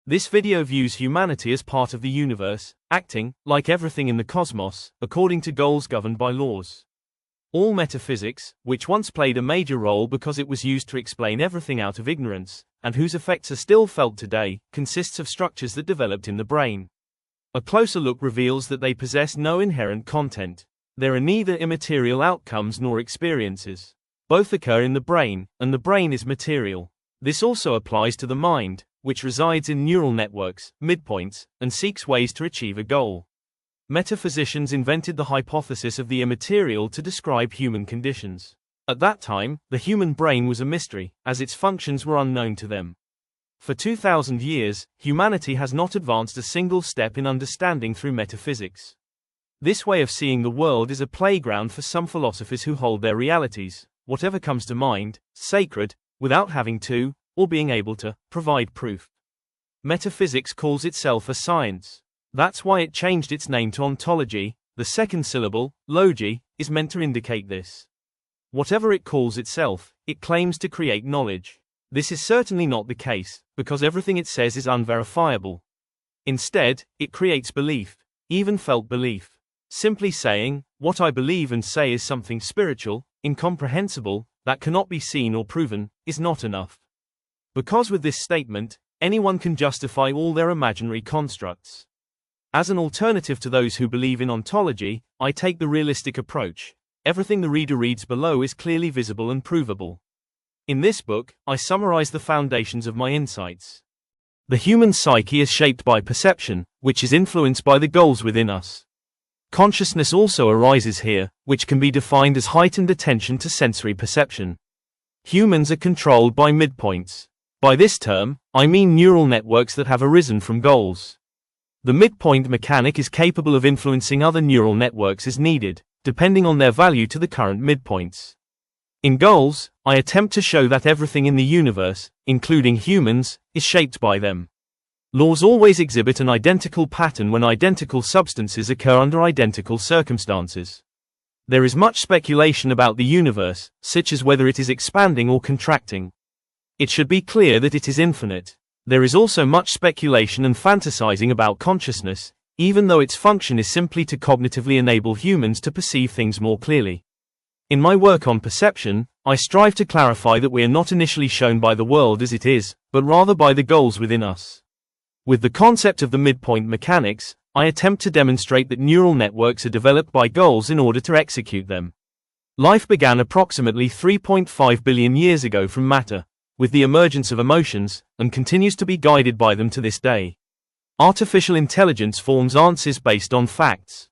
This video views humanity as part of the universe, acting, like everything in the cosmos, according to goals governed by laws. All metaphysics, which once played a major role because it was used to explain everything out of ignorance, and whose effects are still felt today, consists of structures that developed in the brain. A closer look reveals that they possess no inherent content. There are neither immaterial outcomes nor experiences. Both occur in the brain, and the brain is material. This also applies to the mind, which resides in neural networks, midpoints, and seeks ways to achieve a goal. Metaphysicians invented the hypothesis of the immaterial to describe human conditions. At that time, the human brain was a mystery, as its functions were unknown to them. For 2,000 years, humanity has not advanced a single step in understanding through metaphysics. This way of seeing the world is a playground for some philosophers who hold their realities, whatever comes to mind, sacred, without having to, or being able to, provide proof. Metaphysics calls itself a science. That's why it changed its name to ontology. The second syllable, logi, is meant to indicate this. Whatever it calls itself, it claims to create knowledge. This is certainly not the case, because everything it says is unverifiable. Instead, it creates belief, even felt belief. Simply saying, what I believe and say is something spiritual, incomprehensible, that cannot be seen or proven, is not enough. Because with this statement, anyone can justify all their imaginary constructs. As an alternative to those who believe in ontology, I take the realistic approach. Everything the reader reads below is clearly visible and provable. In this book, I summarize the foundations of my insights. The human psyche is shaped by perception, which is influenced by the goals within us. Consciousness also arises here, which can be defined as heightened attention to sensory perception. Humans are controlled by midpoints. By this term, I mean neural networks that have arisen from goals. The midpoint mechanic is capable of influencing other neural networks as needed, depending on their value to the current midpoints. In goals, I attempt to show that everything in the universe, including humans, is shaped by them. Laws always exhibit an identical pattern when identical substances occur under identical circumstances. There is much speculation about the universe, such as whether it is expanding or contracting. It should be clear that it is infinite. There is also much speculation and fantasizing about consciousness, even though its function is simply to cognitively enable humans to perceive things more clearly. In my work on perception, I strive to clarify that we are not initially shown by the world as it is, but rather by the goals within us. With the concept of the midpoint mechanics, I attempt to demonstrate that neural networks are developed by goals in order to execute them. Life began approximately 3.5 billion years ago from matter, with the emergence of emotions, and continues to be guided by them to this day. Artificial intelligence forms answers based on facts.